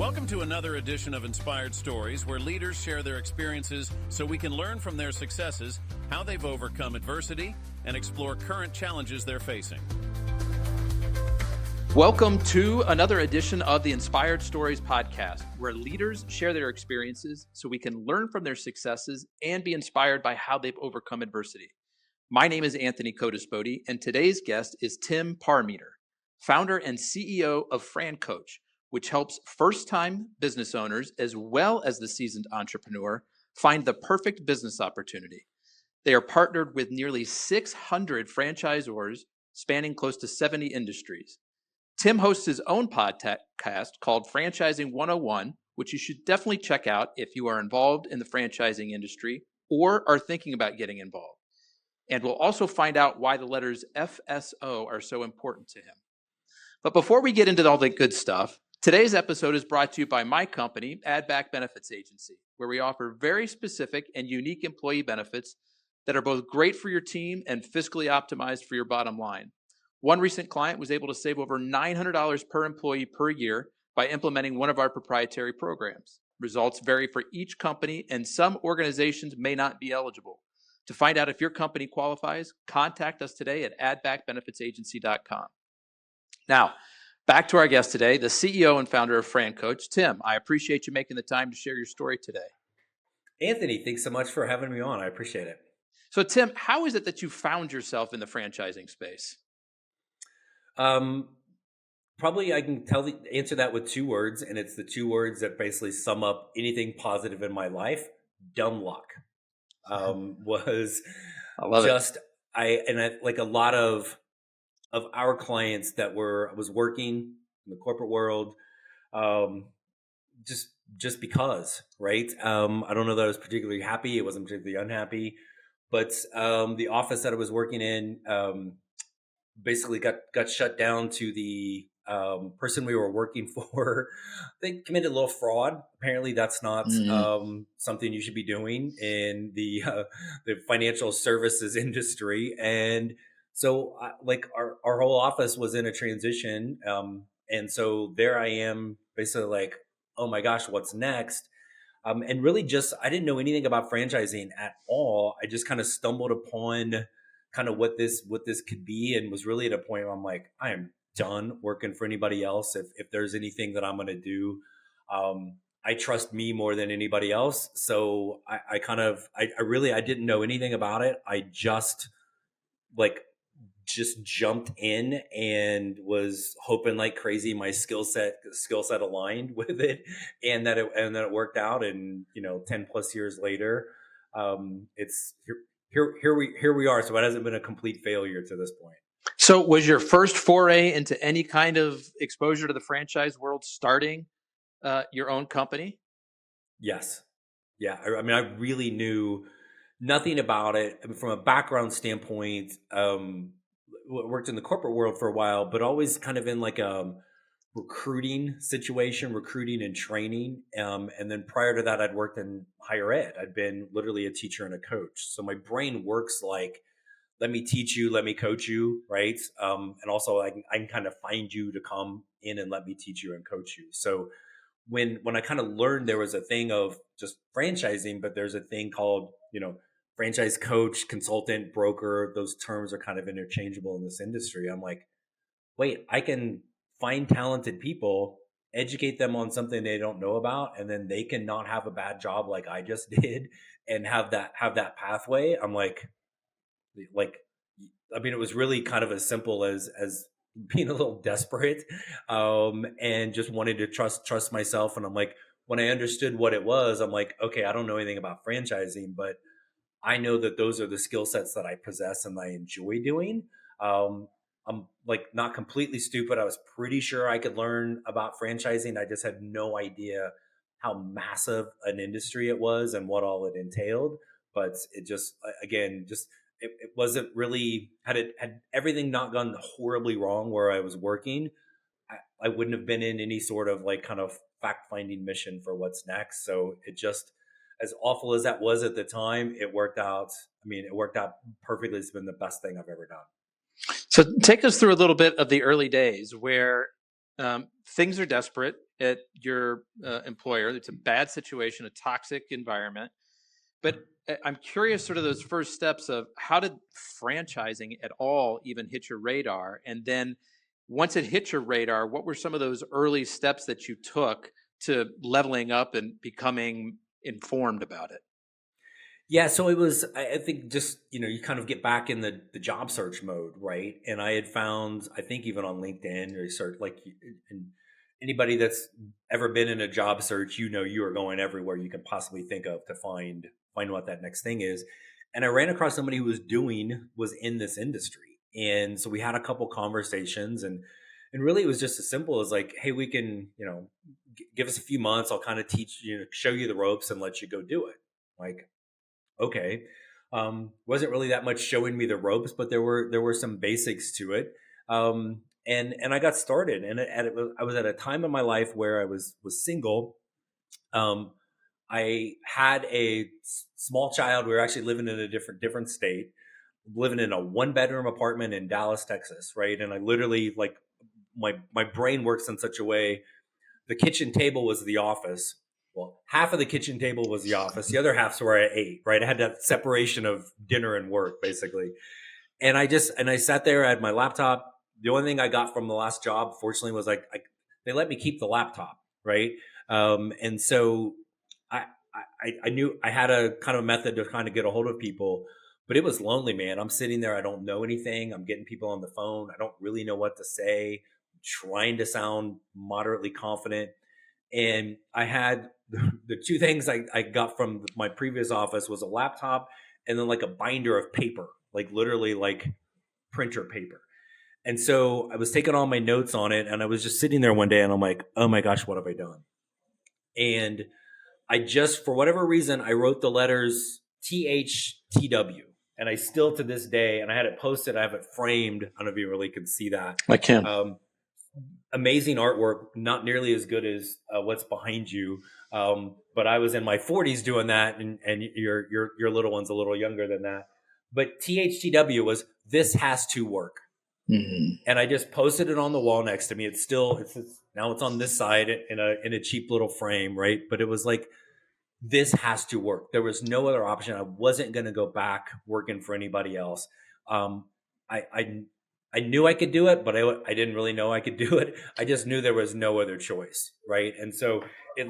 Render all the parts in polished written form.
Welcome to another edition of Inspired Stories, where leaders share their experiences so we can learn from their successes, how they've overcome adversity, and explore current challenges they're facing. Welcome to another edition of the Inspired Stories podcast, where leaders share their experiences so we can learn from their successes and be inspired by how they've overcome adversity. My name is Anthony Codispoti, and today's guest is Tim Parmeter, founder and CEO of FranCoach, which helps first-time business owners as well as the seasoned entrepreneur find the perfect business opportunity. They are partnered with nearly 600 franchisors spanning close to 70 industries. Tim hosts his own podcast called Franchising 101, which you should definitely check out if you are involved in the franchising industry or are thinking about getting involved. And we'll also find out why the letters FSO are so important to him. But before we get into all the good stuff, today's episode is brought to you by my company, Add Back Benefits Agency, where we offer very specific and unique employee benefits that are both great for your team and fiscally optimized for your bottom line. One recent client was able to save over $900 per employee per year by implementing one of our proprietary programs. Results vary for each company, and some organizations may not be eligible. To find out if your company qualifies, contact us today at addbackbenefitsagency.com. Now, back to our guest today, the CEO and founder of FranCoach. Tim, I appreciate you making the time to share your story today. Anthony, thanks so much for having me on. I appreciate it. So, Tim, how is it that you found yourself in the franchising space? Probably I can answer that with two words, and it's the two words that basically sum up anything positive in my life. Dumb luck. Was I love just it. I like a lot of our clients that I was working in the corporate world, just because, right? I don't know that I was particularly happy. It wasn't particularly unhappy, but the office that I was working in basically got shut down to the person we were working for. They committed a little fraud. Apparently, that's not something you should be doing in the financial services industry. And so, our whole office was in a transition, and so there I am, basically like, oh my gosh, what's next? And really, I didn't know anything about franchising at all. I just kind of stumbled upon kind of what this could be, and was really at a point where I'm like, I am done working for anybody else. If there's anything that I'm going to do, I trust me more than anybody else. So I didn't know anything about it. I just jumped in and was hoping like crazy my skill set aligned with it, and that it worked out. And 10 plus years later, it's here we are. So it hasn't been a complete failure to this point. So was your first foray into any kind of exposure to the franchise world starting your own company? Yes. Yeah. I mean, I really knew nothing about it. I mean, from a background standpoint, worked in the corporate world for a while, but always kind of in like a recruiting and training. And then prior to that, I'd worked in higher ed. I'd been literally a teacher and a coach. So my brain works like, let me teach you, let me coach you, right? And also I can kind of find you to come in and let me teach you and coach you. So when I kind of learned there was a thing of just franchising, but there's a thing called, franchise coach, consultant, broker, those terms are kind of interchangeable in this industry. I'm like, wait, I can find talented people, educate them on something they don't know about, and then they can not have a bad job like I just did and have that pathway. I'm like, I mean, it was really kind of as simple as being a little desperate, and just wanted to trust myself. And I'm like, when I understood what it was, I'm like, okay, I don't know anything about franchising, but I know that those are the skill sets that I possess and I enjoy doing. I'm like not completely stupid. I was pretty sure I could learn about franchising. I just had no idea how massive an industry it was and what all it entailed. But it just, again, it wasn't really, had everything not gone horribly wrong where I was working, I wouldn't have been in any sort of like kind of fact-finding mission for what's next. So it just, as awful as that was at the time, it worked out. I mean, it worked out perfectly. It's been the best thing I've ever done. So take us through a little bit of the early days where things are desperate at your employer. It's a bad situation, a toxic environment. But I'm curious, sort of those first steps of how did franchising at all even hit your radar? And then once it hit your radar, what were some of those early steps that you took to leveling up and becoming informed about it? Yeah, so it was, I think just, you kind of get back in the job search mode, right? And I had found, I think even on LinkedIn or search, and anybody that's ever been in a job search, you are going everywhere you can possibly think of to find what that next thing is. And I ran across somebody who was in this industry. And so we had a couple conversations, and really it was just as simple as like, hey, we can, give us a few months, I'll kind of teach you, show you the ropes and let you go do it. Like, okay. Wasn't really that much showing me the ropes, but there were some basics to it. And I got started, and I was at a time in my life where I was single. I had a small child. We were actually living in a different state, living in a 1-bedroom apartment in Dallas, Texas. Right. And I literally, like, my brain works in such a way. The kitchen table was the office. Well, half of the kitchen table was the office. The other half's where I ate, right? I had that separation of dinner and work, basically. And I sat there, I had my laptop. The only thing I got from the last job, fortunately, was they let me keep the laptop, right? And so I knew I had a kind of method to kind of get a hold of people, but it was lonely, man. I'm sitting there, I don't know anything. I'm getting people on the phone. I don't really know what to say. I'm trying to sound moderately confident. And I had the two things I got from my previous office was a laptop and then like a binder of paper, like literally like printer paper. And so I was taking all my notes on it, and I was just sitting there one day and I'm like, oh my gosh, what have I done? And I just, for whatever reason, I wrote the letters THTW. And I still to this day, and I had it posted, I have it framed. I don't know if you really can see that. I can. Amazing artwork, not nearly as good as what's behind you. But I was in my 40s doing that, and your little one's a little younger than that. But THTW was, this has to work. Mm-hmm. And I just posted it on the wall next to me. It's now it's on this side in a cheap little frame, right? But it was like, this has to work. There was no other option. I wasn't going to go back working for anybody else. I knew I could do it, but I didn't really know I could do it. I just knew there was no other choice, right? And so it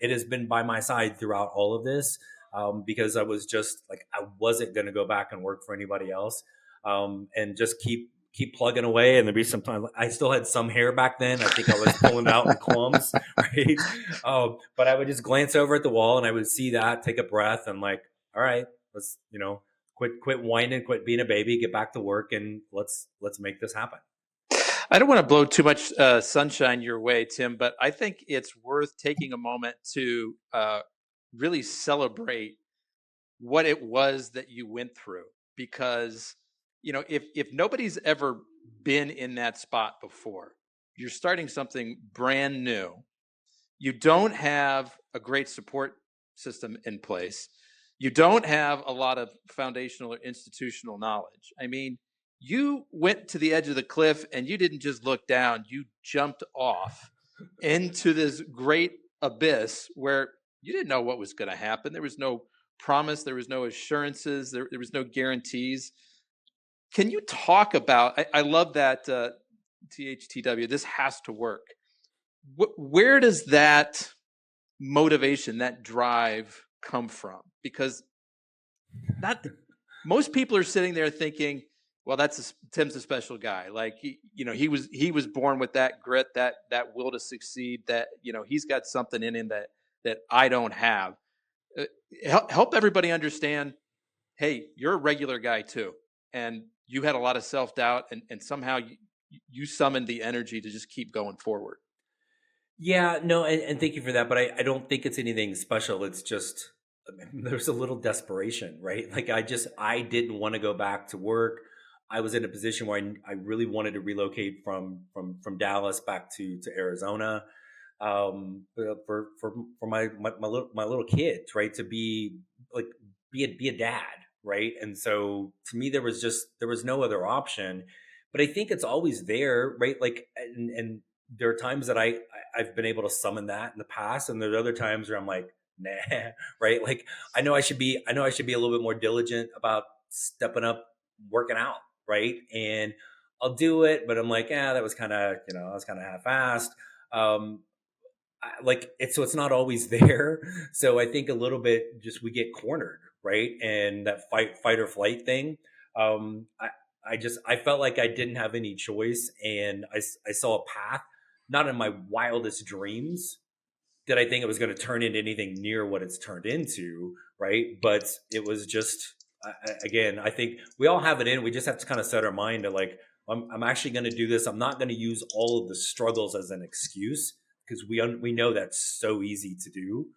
has been by my side throughout all of this, because I was just like, I wasn't going to go back and work for anybody else, and just keep plugging away. And there'd be some time, I still had some hair back then. I think I was pulling out in clumps, right? But I would just glance over at the wall and I would see that, take a breath, and like, all right, let's, quit whining, quit being a baby, get back to work, and let's make this happen. I don't want to blow too much sunshine your way, Tim, but I think it's worth taking a moment to really celebrate what it was that you went through, because if nobody's ever been in that spot before, you're starting something brand new. You don't have a great support system in place. You don't have a lot of foundational or institutional knowledge. I mean, you went to the edge of the cliff and you didn't just look down, you jumped off into this great abyss where you didn't know what was going to happen. There was no promise, there was no assurances, there was no guarantees. Can you talk about, I love that THTW, this has to work. Where does that motivation, that drive come from? Because most people are sitting there thinking, well, Tim's a special guy. Like, he was born with that grit, that will to succeed, that, he's got something in him that I don't have. Help everybody understand, hey, you're a regular guy too. And you had a lot of self-doubt, and somehow you summoned the energy to just keep going forward. Yeah, no, and thank you for that. But I don't think it's anything special. It's just, there's a little desperation, right? Like I didn't want to go back to work. I was in a position where I really wanted to relocate from Dallas back to Arizona, for my little kids, right? To be a dad, right? And so to me, there was no other option. But I think it's always there, right? Like, and there are times that I've been able to summon that in the past, and there's other times where I'm like, nah, right? Like I know I should be a little bit more diligent about stepping up, working out, right? And I'll do it, but I'm like, yeah, that was kind of, I was kind of half-assed. It's not always there. So I think a little bit just we get cornered, right? And that fight or flight thing. I felt like I didn't have any choice, and I saw a path, not in my wildest dreams did I think it was going to turn into anything near what it's turned into, right? But it was just, again, I think we all have it in. We just have to kind of set our mind to like, I'm actually going to do this. I'm not going to use all of the struggles as an excuse, because we know that's so easy to do.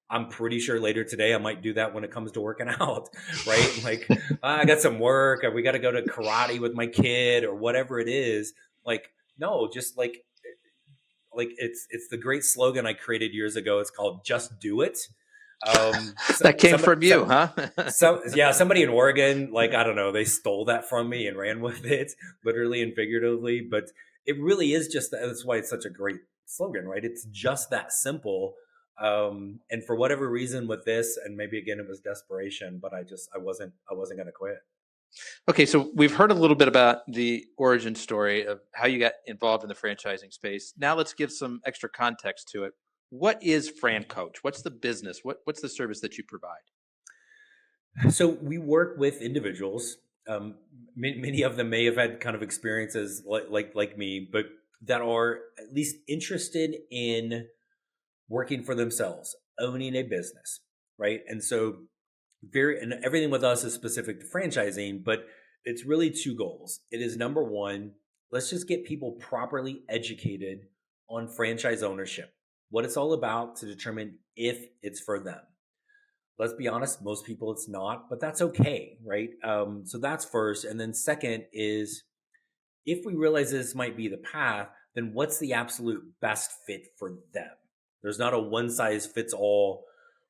I'm pretty sure later today I might do that when it comes to working out, right? Like I got some work, or we got to go to karate with my kid, or whatever it is. Like, no, just like it's the great slogan I created years ago. It's called "Just Do It." That came from you, huh? Somebody in Oregon, like, I don't know, they stole that from me and ran with it, literally and figuratively. But it really is just that's why it's such a great slogan, right? It's just that simple. And for whatever reason with this, and maybe again it was desperation, but I wasn't going to quit. Okay, so we've heard a little bit about the origin story of how you got involved in the franchising space. Now let's give some extra context to it. What is FranCoach? What's the business? What's the service that you provide? So we work with individuals. Many of them may have had kind of experiences like me, but that are at least interested in working for themselves, owning a business, right? And so and everything with us is specific to franchising, but it's really two goals. It is, number one, let's just get people properly educated on franchise ownership, what it's all about, to determine if it's for them. Let's be honest, most people it's not, but that's okay, right? So that's first. And then second is, if we realize this might be the path, then what's the absolute best fit for them? There's not a one size fits all.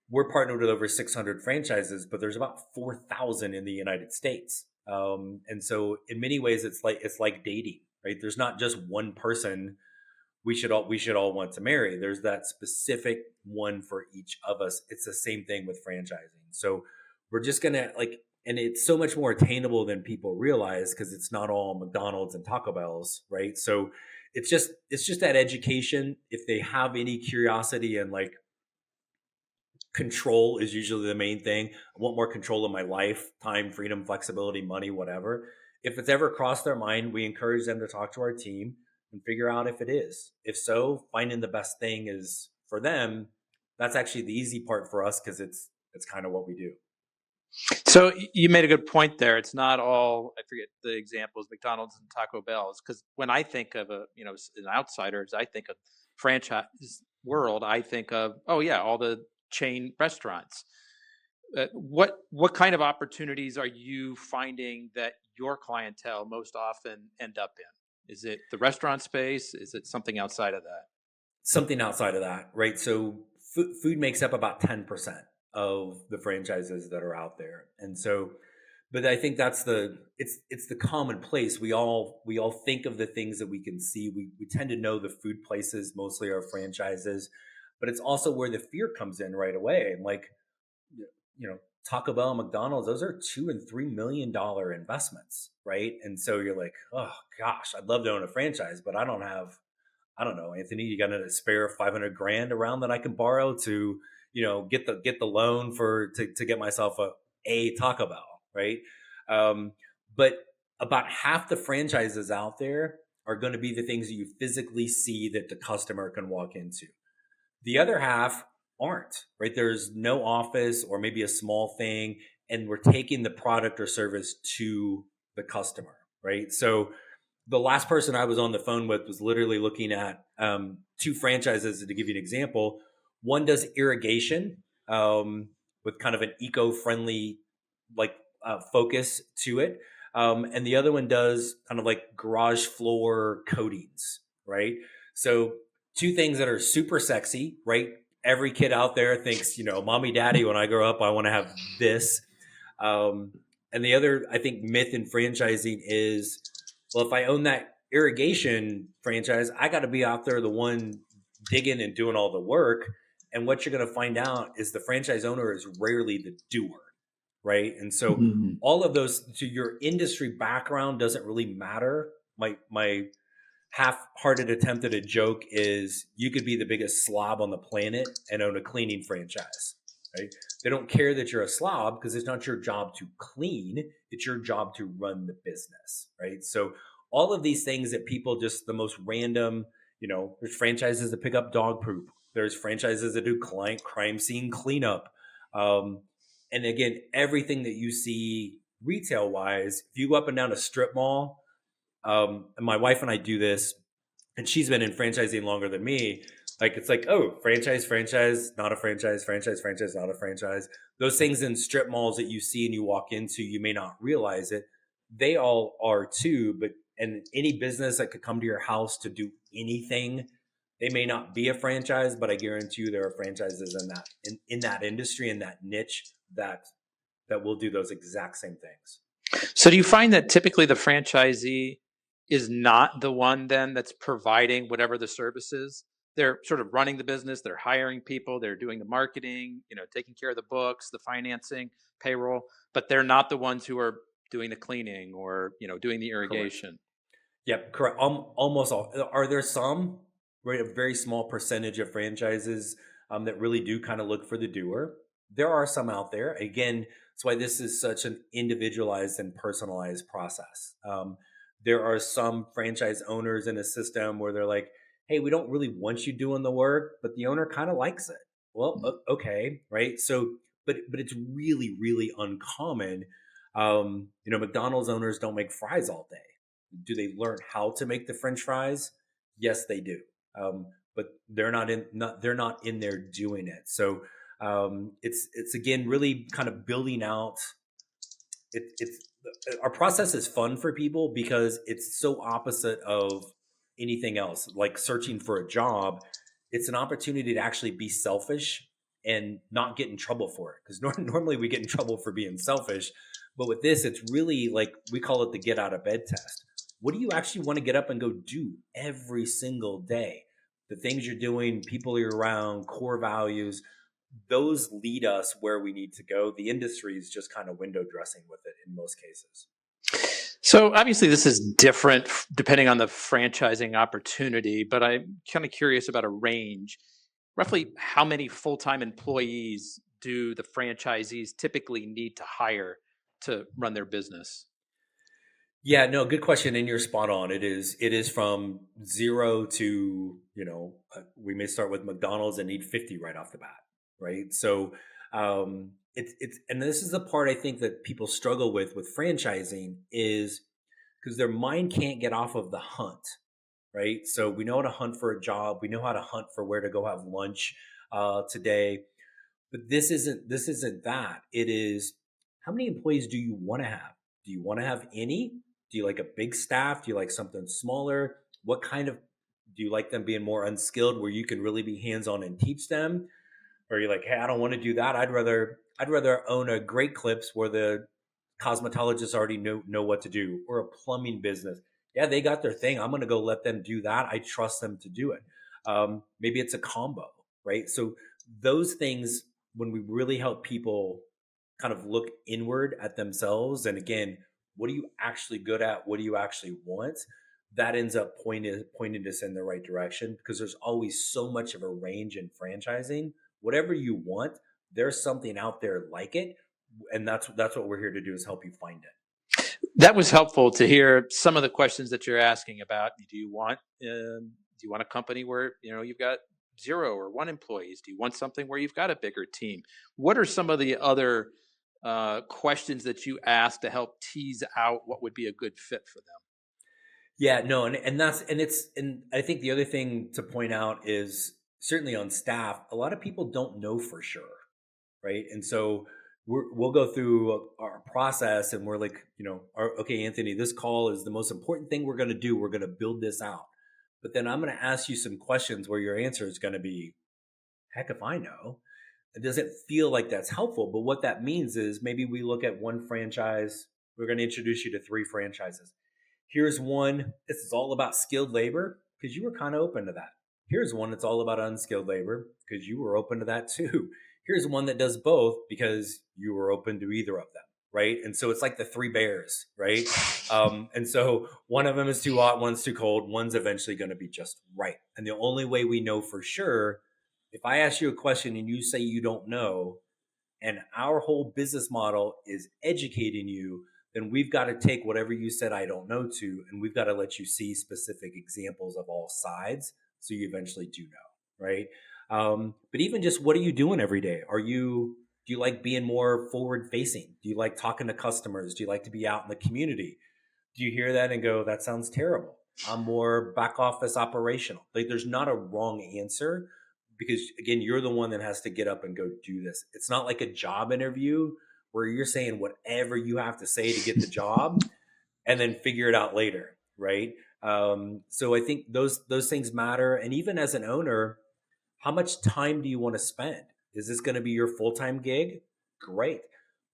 We're partnered with over 600 franchises, but there's about 4,000 in the United States. And so in many ways, it's like dating, right? There's not just one person we should all want to marry. There's that specific one for each of us. It's the same thing with franchising. So we're just gonna and it's so much more attainable than people realize, because it's not all McDonald's and Taco Bell's, right? So it's just that education. If they have any curiosity, and like, control is usually the main thing. I want more control of my life, time, freedom, flexibility, money, whatever. If it's ever crossed their mind, we encourage them to talk to our team and figure out if it is. If so, finding the best thing is for them. That's actually the easy part for us, because it's kind of what we do. So you made a good point there. It's not all, I forget the examples, McDonald's and Taco Bell's, because when I think of an outsider, as I think of franchise world, I think of, oh yeah, all the chain restaurants. What kind of opportunities are you finding that your clientele most often end up in? Is it the restaurant space? Is it something outside of that? Something outside of that, right? So food makes up about 10% of the franchises that are out there. And so, but I think that's it's the common place. We all think of the things that we can see. We tend to know the food places mostly are franchises, but it's also where the fear comes in right away. And like, Taco Bell and McDonald's, those are $2 and $3 million investments, right? And so you're like, oh gosh, I'd love to own a franchise, but I don't know, Anthony, you got a spare $500,000 around that I can borrow to, get the loan to get myself a Taco Bell, right? But about half the franchises out there are going to be the things that you physically see that the customer can walk into. The other half aren't, right? There's no office, or maybe a small thing, and we're taking the product or service to the customer, right? So the last person I was on the phone with was literally looking at two franchises. To give you an example, one does irrigation with kind of an eco-friendly focus to it, and the other one does kind of like garage floor coatings, right? So two things that are super sexy, right? Every kid out there thinks, mommy, daddy, when I grow up, I want to have this. And the other, I think, myth in franchising is, well, if I own that irrigation franchise, I got to be out there, the one digging and doing all the work. And what you're going to find out is the franchise owner is rarely the doer, right? And so Mhm. all of those, to your industry background doesn't really matter. My half-hearted attempt at a joke is you could be the biggest slob on the planet and own a cleaning franchise, right? They don't care that you're a slob because it's not your job to clean, it's your job to run the business, right? So all of these things that people just the most random, there's franchises that pick up dog poop, there's franchises that do client crime scene cleanup, um, and again, everything that you see retail wise, if you go up and down a strip mall, and my wife and I do this, and she's been in franchising longer than me. Like it's like, oh, franchise, not a franchise, franchise, not a franchise. Those things in strip malls that you see and you walk into, you may not realize it. They all are too, but and any business that could come to your house to do anything, they may not be a franchise, but I guarantee you there are franchises in that industry, in that niche that will do those exact same things. So do you find that typically the franchisee is not the one then that's providing whatever the service is? They're sort of running the business, they're hiring people, they're doing the marketing, taking care of the books, the financing, payroll, but they're not the ones who are doing the cleaning or, doing the Correct. irrigation. Yep, correct. Almost all. Are there some, right? A very small percentage of franchises that really do kind of look for the doer. There are some out there. Again, that's why this is such an individualized and personalized process. There are some franchise owners in a system where they're like, "Hey, we don't really want you doing the work, but the owner kind of likes it." Well, okay, right? So, but it's really, really uncommon. McDonald's owners don't make fries all day. Do they learn how to make the French fries? Yes, they do. But they're not in there doing it. So it's again really kind of building out. It's our process is fun for people because it's so opposite of anything else. Like searching for a job, it's an opportunity to actually be selfish and not get in trouble for it. Because normally we get in trouble for being selfish, but with this, it's really like we call it the get out of bed test. What do you actually want to get up and go do every single day? The things you're doing, people you're around, core values, those lead us where we need to go. The industry is just kind of window dressing with it in most cases. So obviously this is different depending on the franchising opportunity, but I'm kind of curious about a range. Roughly how many full-time employees do the franchisees typically need to hire to run their business? Yeah, no, good question, and you're spot on. It is from zero to we may start with McDonald's and need 50 right off the bat, right? So it's and this is the part I think that people struggle with franchising is because their mind can't get off of the hunt, right? So we know how to hunt for a job, we know how to hunt for where to go have lunch today, but this isn't that. It is how many employees do you want to have? Do you want to have any? Do you like a big staff? Do you like something smaller? What kind of do you like them being more unskilled where you can really be hands-on and teach them? Or you're like, hey, I don't want to do that. I'd rather own a Great Clips where the cosmetologists already know what to do, or a plumbing business. Yeah, they got their thing. I'm gonna go let them do that. I trust them to do it. Maybe it's a combo, right? So those things, when we really help people kind of look inward at themselves, and again, what are you actually good at? What do you actually want? That ends up pointing us in the right direction because there's always so much of a range in franchising. Whatever you want, there's something out there like it, and that's what we're here to do is help you find it. That was helpful to hear some of the questions that you're asking about. Do you want a company where you've got 0 or 1 employees? Do you want something where you've got a bigger team? What are some of the other questions that you ask to help tease out what would be a good fit for them? Yeah, no, and I think the other thing to point out is certainly on staff, a lot of people don't know for sure, right? And so we'll go through our process, and we're like, okay, Anthony, this call is the most important thing we're going to do. We're going to build this out, but then I'm going to ask you some questions where your answer is going to be, heck if I know. It doesn't feel like that's helpful, but what that means is maybe we look at one franchise. We're going to introduce you to 3 franchises. Here's one, this is all about skilled labor because you were kind of open to that. Here's one that's all about unskilled labor because you were open to that too. Here's one that does both because you were open to either of them, right? And so it's like the three bears, right? And so one of them is too hot, one's too cold, one's eventually going to be just right. And the only way we know for sure, if I ask you a question and you say you don't know, and our whole business model is educating you, then we've got to take whatever you said I don't know to, and we've got to let you see specific examples of all sides so you eventually do know, right? But even just what are you doing every day? Do you like being more forward facing? Do you like talking to customers? Do you like to be out in the community? Do you hear that and go, that sounds terrible? I'm more back office operational. Like there's not a wrong answer because again, you're the one that has to get up and go do this. It's not like a job interview where you're saying whatever you have to say to get the job and then figure it out later, right? So I think those things matter. And even as an owner, how much time do you want to spend? Is this going to be your full-time gig? Great.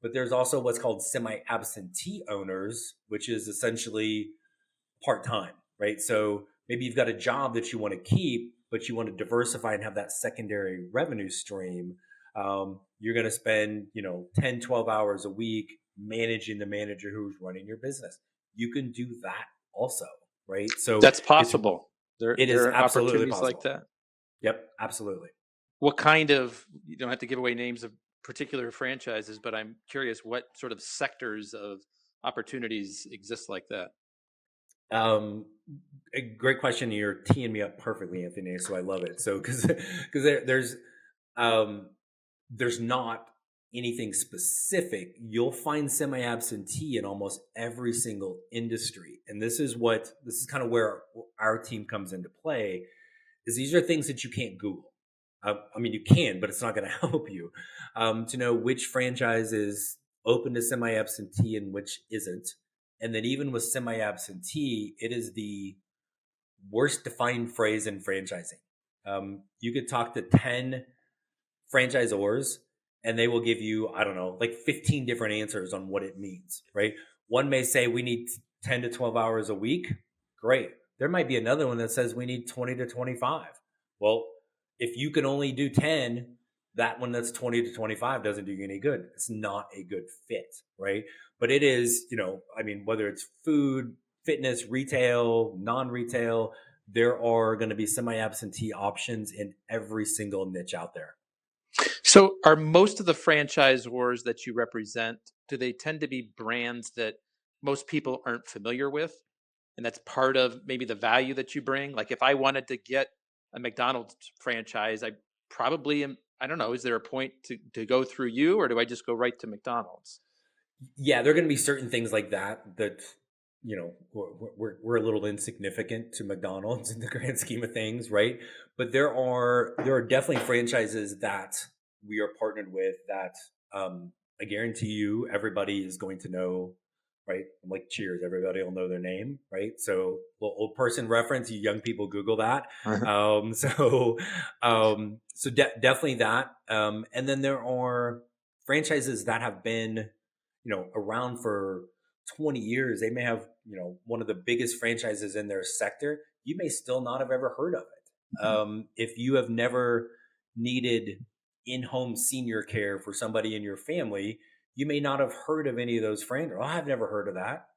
But there's also what's called semi-absentee owners, which is essentially part-time, right? So maybe you've got a job that you want to keep, but you want to diversify and have that secondary revenue stream. You're going to spend, 10, 12 hours a week managing the manager who's running your business. You can do that also, right? So That's possible. There is are absolutely opportunities possible. like that. Yep, absolutely. What kind of, you don't have to give away names of particular franchises, but I'm curious what sort of sectors of opportunities exist like that? A great question. You're teeing me up perfectly, Anthony. So I love it. So because there's not anything specific. You'll find semi-absentee in almost every single industry, and this is kind of where our team comes into play. Is these are things that you can't Google. I mean, you can, but it's not going to help you to know which franchise is open to semi-absentee and which isn't. And then even with semi-absentee, it is the worst defined phrase in franchising. You could talk to 10 franchisors and they will give you, I don't know, like 15 different answers on what it means, right? One may say we need 10 to 12 hours a week. Great. There might be another one that says we need 20 to 25. Well, if you can only do 10, that one that's 20 to 25 doesn't do you any good. It's not a good fit, right? But it is, whether it's food, fitness, retail, non-retail, there are going to be semi-absentee options in every single niche out there. So are most of the franchisors that you represent, do they tend to be brands that most people aren't familiar with? And that's part of maybe the value that you bring? Like if I wanted to get a McDonald's franchise, I probably am, I don't know, is there a point to go through you or do I just go right to McDonald's? Yeah, there are going to be certain things like that we're a little insignificant to McDonald's in the grand scheme of things, right? But there are definitely franchises that we are partnered with that I guarantee you everybody is going to know, right? Like Cheers, everybody will know their name, right? So old person reference, you young people Google that. Definitely that. And then there are franchises that have been, around for 20 years. They may have, one of the biggest franchises in their sector. You may still not have ever heard of it. If you have never needed in-home senior care for somebody in your family, you may not have heard of any of those franchises. Oh, I've never heard of that.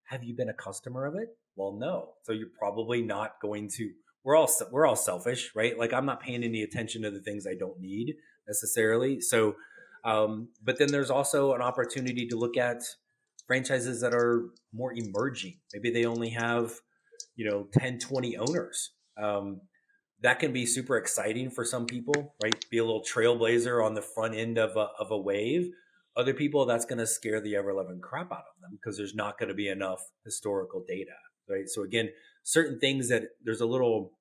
Have you been a customer of it? Well, no. So you're probably not going to. We're all selfish, right? Like I'm not paying any attention to the things I don't need necessarily. So, but then there's also an opportunity to look at franchises that are more emerging. Maybe they only have, 10, 20 owners. That can be super exciting for some people, right? Be a little trailblazer on the front end of a wave. Other people, that's going to scare the ever-loving crap out of them because there's not going to be enough historical data, right? So again, certain things that there's a little,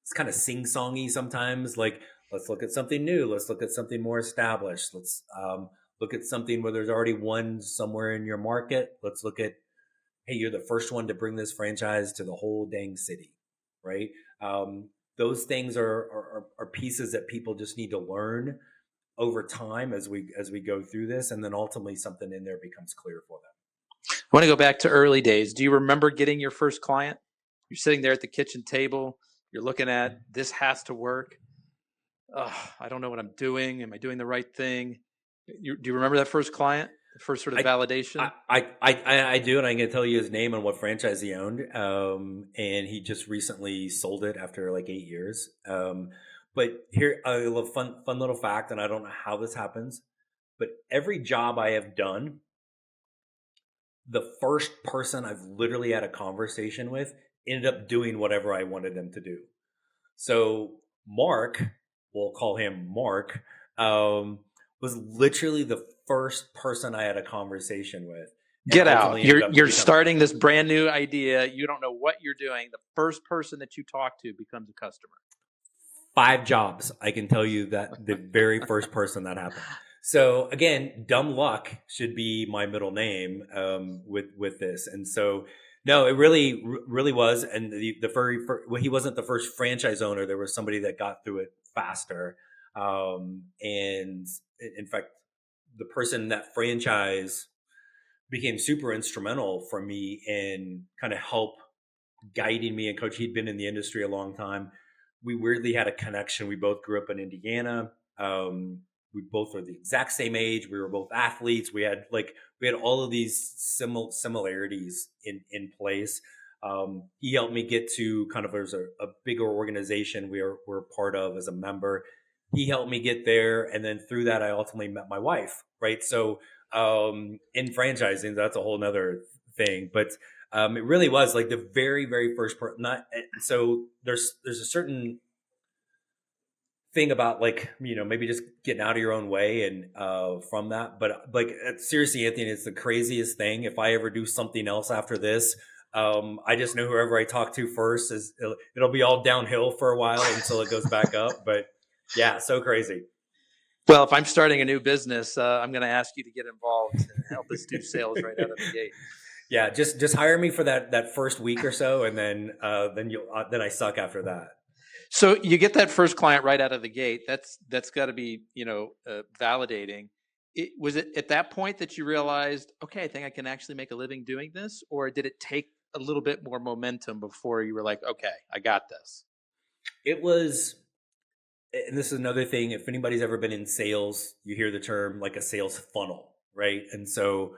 it's kind of sing-songy sometimes, like let's look at something new. Let's look at something more established. Let's look at something where there's already one somewhere in your market. Let's look at, hey, you're the first one to bring this franchise to the whole dang city, right? Those things are pieces that people just need to learn over time as we go through this, and then ultimately something in there becomes clear for them. I want to go back to early days. Do you remember getting your first client? You're sitting there at the kitchen table. You're looking at, this has to work. Oh, I don't know what I'm doing. Am I doing the right thing? Do you remember that first client? The first sort of validation? I do, and I can tell you his name and what franchise he owned. And he just recently sold it after like 8 years. But here, a little fun little fact, and I don't know how this happens, but every job I have done, the first person I've literally had a conversation with ended up doing whatever I wanted them to do. So Mark, we'll call him Mark, was literally the first person I had a conversation with. Get out. You're starting this brand new idea. You don't know what you're doing. The first person that you talk to becomes a customer. 5 jobs. I can tell you that the very first person that happened. So again, dumb luck should be my middle name with this. And so, no, it really was. And the very first, well, he wasn't the first franchise owner. There was somebody that got through it faster. And in fact, the person that franchise became super instrumental for me in kind of help guiding me and coach. He'd been in the industry a long time. We weirdly had a connection. We both grew up in Indiana. We both were the exact same age. We were both athletes. We had all of these similarities in place. He helped me get to kind of, there's a bigger organization we're part of as a member. He helped me get there. And then through that, I ultimately met my wife, right? So in franchising, that's a whole nother thing. But it really was like the very, very first person. So there's a certain thing about maybe just getting out of your own way and from that. But seriously, Anthony, it's the craziest thing. If I ever do something else after this, I just know whoever I talk to first it'll be all downhill for a while until it goes back up. But yeah, so crazy. Well, if I'm starting a new business, I'm going to ask you to get involved and help us do sales right out of the gate. Yeah, just hire me for that first week or so, and then I suck after that. So you get that first client right out of the gate. That's got to be validating. Was it at that point that you realized, okay, I think I can actually make a living doing this, or did it take a little bit more momentum before you were like, okay, I got this? It was, and this is another thing. If anybody's ever been in sales, you hear the term like a sales funnel, right? And so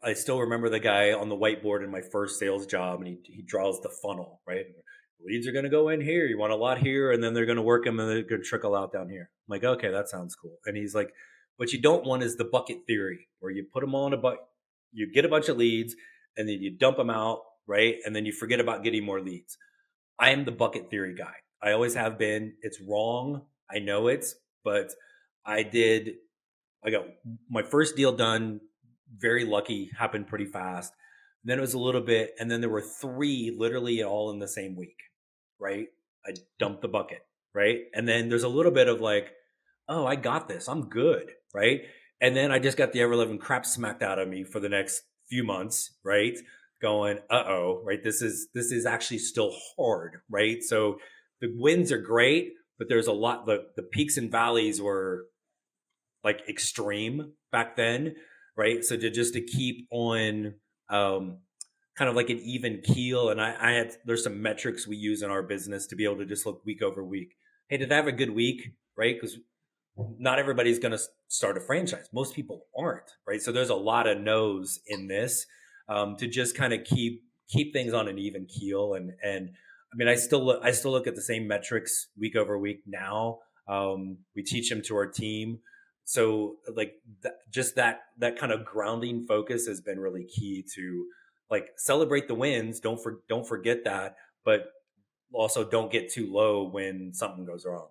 I still remember the guy on the whiteboard in my first sales job, and he draws the funnel, right? Leads are going to go in here. You want a lot here, and then they're going to work them, and they're going to trickle out down here. I'm like, okay, that sounds cool. And he's like, what you don't want is the bucket theory, where you put them all in a bucket, you get a bunch of leads, and then you dump them out, right? And then you forget about getting more leads. I am the bucket theory guy. I always have been. It's wrong. I know it, but I got my first deal done. Very lucky, happened pretty fast. Then it was a little bit, and then there were 3 literally all in the same week, right? I dumped the bucket, right? And then there's a little bit of like, oh, I got this, I'm good, right? And then I just got the ever-loving crap smacked out of me for the next few months, right? Going, uh-oh, right? This is actually still hard, right? So the wins are great, but there's a lot, the peaks and valleys were like extreme back then, right? So to keep on kind of like an even keel. And there's some metrics we use in our business to be able to just look week over week. Hey, did I have a good week? Right? Because not everybody's going to start a franchise. Most people aren't, right? So there's a lot of no's in this to just kind of keep things on an even keel. And I mean, I still look at the same metrics week over week now. We teach them to our team. So like that kind of grounding focus has been really key to like celebrate the wins. Don't forget that, but also don't get too low when something goes wrong.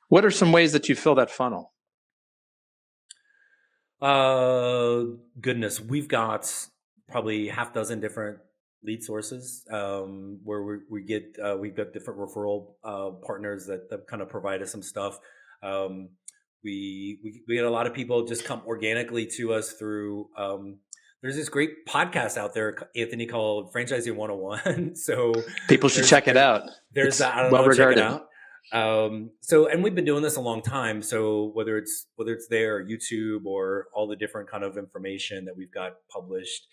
What are some ways that you fill that funnel? Goodness, we've got probably 6 different lead sources where we've got different referral partners that kind of provide us some stuff. We get a lot of people just come organically to us through. There's this great podcast out there, Anthony, called Franchising 101. So people should check it out. There's that. I don't know, check it out. So, and we've been doing this a long time. So whether it's there, or YouTube, or all the different kind of information that we've got published,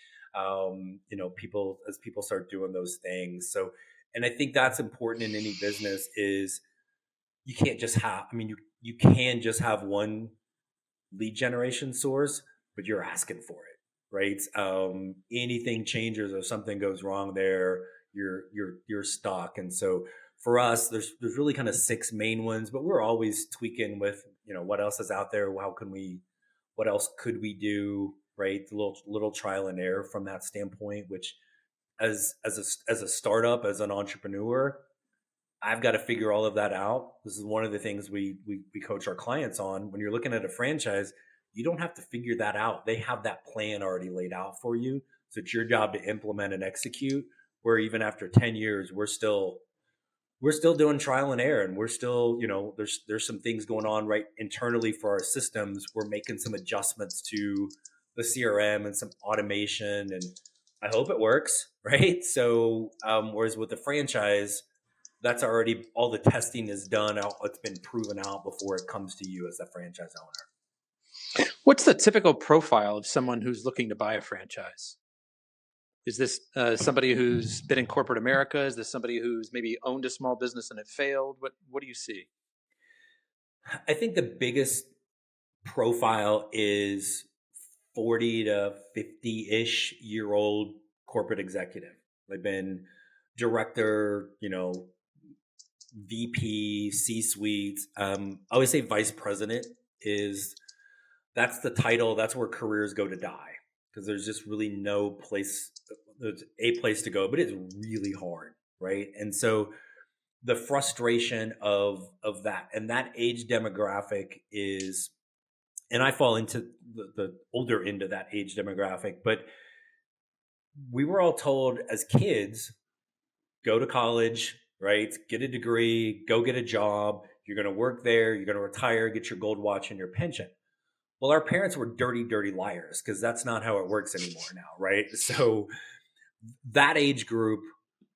people start doing those things. So, and I think that's important in any business is you can't just have, I mean, you can just have one lead generation source, but you're asking for it, right? Anything changes or something goes wrong there, you're stuck. And so for us, there's really kind of six main ones, but we're always tweaking with, what else is out there? What else could we do? Right. A little trial and error from that standpoint, which as a startup, as an entrepreneur, I've got to figure all of that out. This is one of the things we coach our clients on. When you're looking at a franchise, you don't have to figure that out. They have that plan already laid out for you. So it's your job to implement and execute. Where even after 10 years, we're still doing trial and error, and we're still, there's some things going on right internally for our systems. We're making some adjustments to the CRM and some automation, and I hope it works, right? So, whereas with the franchise, that's already, all the testing is done. It's been proven out before it comes to you as a franchise owner. What's the typical profile of someone who's looking to buy a franchise? Is this somebody who's been in corporate America? Is this somebody who's maybe owned a small business and it failed? What do you see? I think the biggest profile is 40 to 50-ish year old corporate executive. They've been director, VP, C-suite. I always say vice president that's the title. That's where careers go to die, because there's just really no place. There's a place to go, but it's really hard, right? And so the frustration of that, and that age demographic is, and I fall into the older end of that age demographic, but we were all told as kids, go to college, right? Get a degree, go get a job. You're going to work there. You're going to retire, get your gold watch and your pension. Well, our parents were dirty, dirty liars, because that's not how it works anymore now, right? So that age group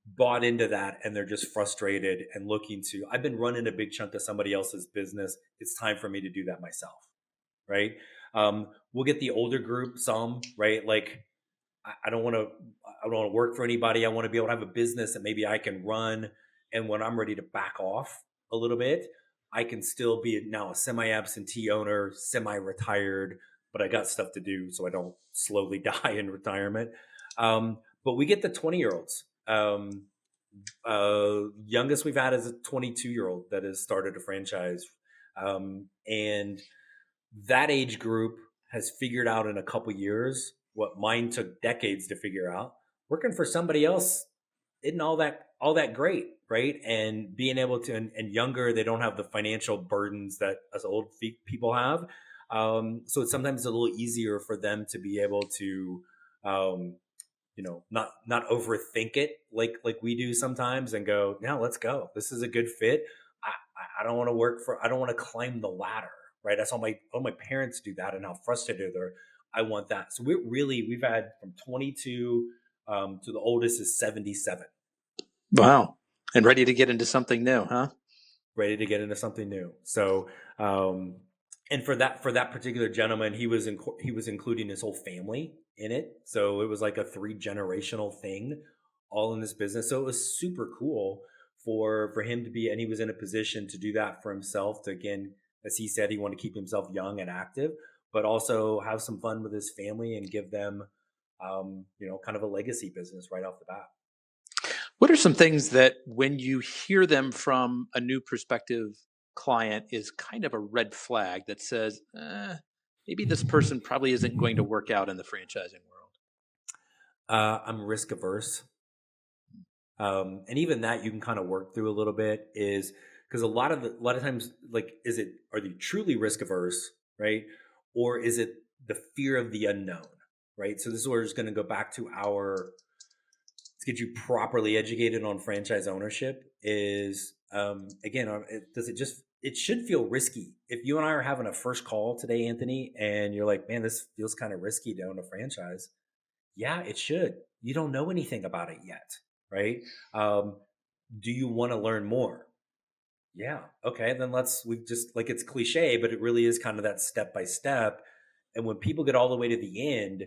bought into that, and they're just frustrated and looking to, I've been running a big chunk of somebody else's business. It's time for me to do that myself, right? We'll get the older group, some, right? Like, I don't want to work for anybody. I want to be able to have a business that maybe I can run. And when I'm ready to back off a little bit, I can still be now a semi-absentee owner, semi-retired, but I got stuff to do so I don't slowly die in retirement. But we get the 20-year-olds. Youngest we've had is a 22-year-old that has started a franchise. And that age group has figured out in a couple years what mine took decades to figure out. Working for somebody else isn't all that great, right? And being able to, and younger, they don't have the financial burdens that us old people have. So it's sometimes a little easier for them to be able to, not overthink it like we do sometimes, and go, now let's go. This is a good fit. I don't want to I don't want to climb the ladder, right? That's all my parents do that, and how frustrated they're. I want that. So we've had from 22 to the oldest is 77. Wow. And ready to get into something new, huh? Ready to get into something new. So, and for that particular gentleman, he was including his whole family in it. So it was like a 3-generational thing all in this business. So it was super cool for him to be, and he was in a position to do that for himself, to, again, as he said, he wanted to keep himself young and active, but also have some fun with his family and give them, kind of a legacy business right off the bat. What are some things that, when you hear them from a new prospective client, is kind of a red flag that says, maybe this person probably isn't going to work out in the franchising world? I'm risk averse. And even that you can kind of work through a little bit, is because a lot of times, like, are they truly risk averse, right? Or is it the fear of the unknown, right? So this is where it's going to go back to to get you properly educated on franchise ownership is, again, it should feel risky. If you and I are having a first call today, Anthony, and you're like, man, this feels kind of risky to own a franchise. Yeah, it should. You don't know anything about it yet, right? Do you want to learn more? Yeah. Okay. Then we just like it's cliche, but it really is kind of that step by step. And when people get all the way to the end,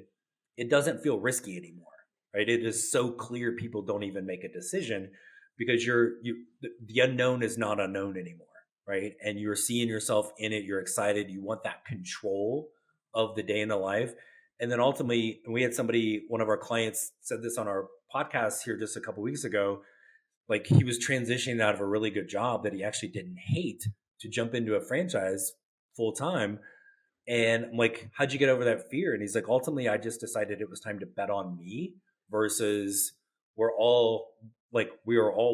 it doesn't feel risky anymore, right? It is so clear people don't even make a decision because the unknown is not unknown anymore, right? And you're seeing yourself in it. You're excited. You want that control of the day in the life. And then ultimately, and we had one of our clients said this on our podcast here just a couple weeks ago, like he was transitioning out of a really good job that he actually didn't hate to jump into a franchise full time. And I'm like, how'd you get over that fear? And he's like, ultimately, I just decided it was time to bet on me versus we are all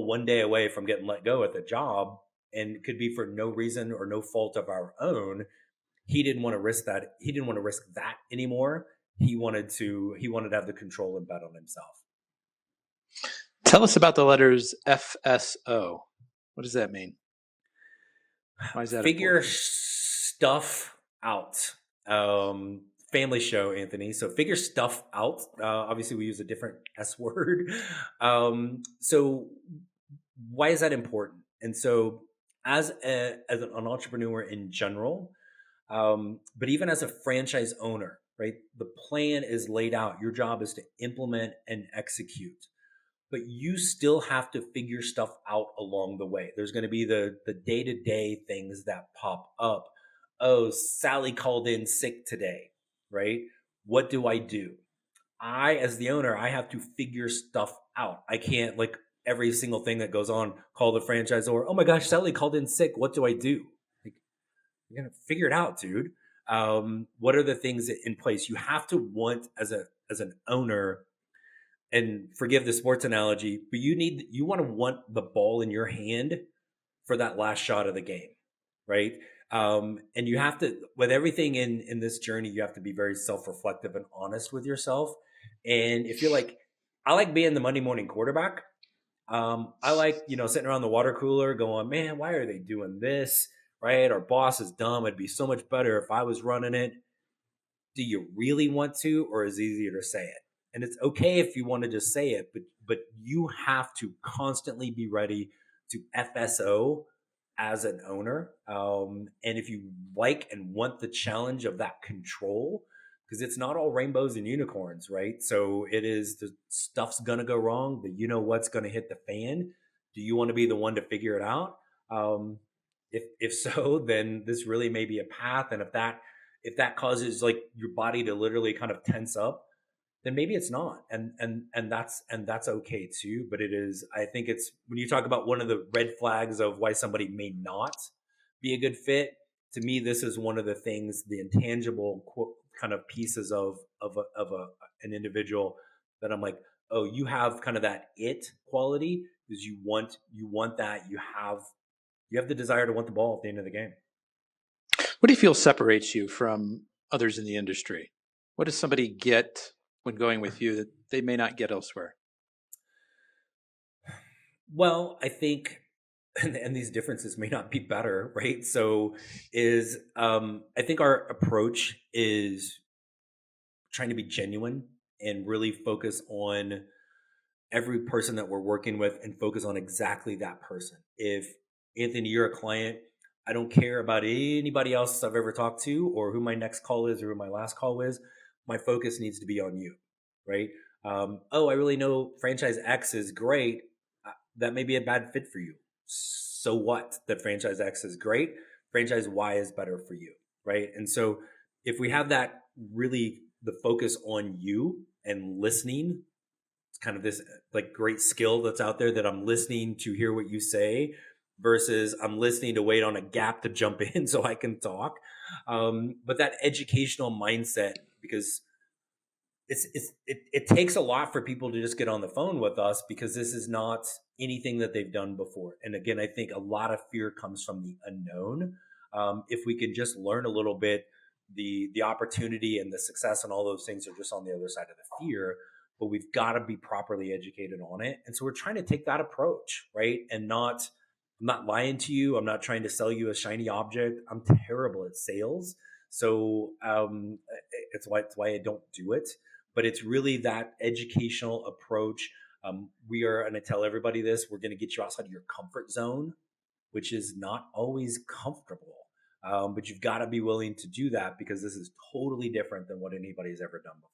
one day away from getting let go at the job. And it could be for no reason or no fault of our own. He didn't want to risk that. He didn't want to risk that anymore. He wanted to have the control and bet on himself. Tell us about the letters FSO. What does that mean? Why is that Figure important? stuff out. Family show, Anthony. So figure stuff out. Obviously, we use a different S word. So why is that important? And so as an entrepreneur in general, but even as a franchise owner, right? The plan is laid out. Your job is to implement and execute, but you still have to figure stuff out along the way. There's going to be the day-to-day things that pop up. Oh, Sally called in sick today, right? What do I do? As the owner, I have to figure stuff out. I can't, like, every single thing that goes on, call the franchisor. Oh my gosh, Sally called in sick. What do I do? Like, you're going to figure it out, dude. What are the things in place? You have to want as an owner, and forgive the sports analogy, but you want the ball in your hand for that last shot of the game, right? And you have to, with everything in this journey, you have to be very self-reflective and honest with yourself. And if you're like, I like being the Monday morning quarterback. I like, sitting around the water cooler going, man, why are they doing this? Right? Our boss is dumb. It'd be so much better if I was running it. Do you really want to, or is it easier to say it? And it's okay if you want to just say it, but you have to constantly be ready to FSO as an owner. And if you like and want the challenge of that control, because it's not all rainbows and unicorns, right? So the stuff's gonna go wrong, but you know what's gonna hit the fan. Do you want to be the one to figure it out? If so, then this really may be a path. And if that causes like your body to literally kind of tense up, then maybe it's not. And that's okay too. But I think it's when you talk about one of the red flags of why somebody may not be a good fit, to me, this is one of the things, the intangible kind of pieces an individual that I'm like, oh, you have kind of that it quality, because you want that, you have the desire to want the ball at the end of the game. What do you feel separates you from others in the industry? What does somebody get when going with you that they may not get elsewhere? Well, I think, and these differences may not be better, right? So I think our approach is trying to be genuine and really focus on every person that we're working with and focus on exactly that person. If Anthony, you're a client, I don't care about anybody else I've ever talked to or who my next call is or who my last call is. My focus needs to be on you, right? I really know franchise X is great. That may be a bad fit for you. So what? That franchise X is great. Franchise Y is better for you, right? And so if we have that really the focus on you and listening, it's kind of this like great skill that's out there that I'm listening to hear what you say versus I'm listening to wait on a gap to jump in so I can talk. But that educational mindset, because it takes a lot for people to just get on the phone with us because this is not anything that they've done before. And again, I think a lot of fear comes from the unknown. If we can just learn a little bit, the opportunity and the success and all those things are just on the other side of the fear, but we've got to be properly educated on it. And so we're trying to take that approach, right? And I'm not lying to you. I'm not trying to sell you a shiny object. I'm terrible at sales. So it's why I don't do it. But it's really that educational approach. We are, and I tell everybody this, we're going to get you outside of your comfort zone which is not always comfortable. But you've got to be willing to do that because this is totally different than what anybody's ever done before.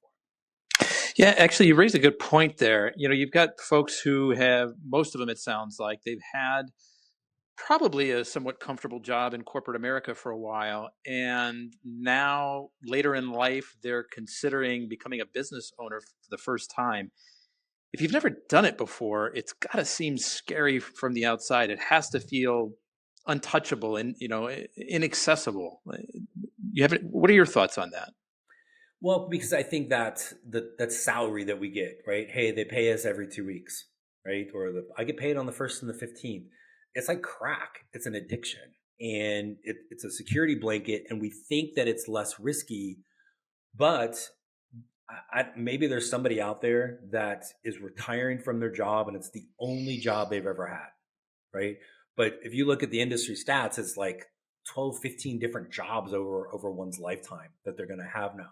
Yeah, actually, you raised a good point there. You've got folks who have, most of them, it sounds like, they've had probably a somewhat comfortable job in corporate America for a while. And now, later in life, they're considering becoming a business owner for the first time. If you've never done it before, it's got to seem scary from the outside. It has to feel untouchable and inaccessible. What are your thoughts on that? Well, because I think that that salary that we get, right? Hey, they pay us every 2 weeks, right? Or I get paid on the 1st and the 15th. It's like crack. It's an addiction, and it's a security blanket. And we think that it's less risky, but maybe there's somebody out there that is retiring from their job, and it's the only job they've ever had, right? But if you look at the industry stats, it's like 12, 15 different jobs over one's lifetime that they're going to have now.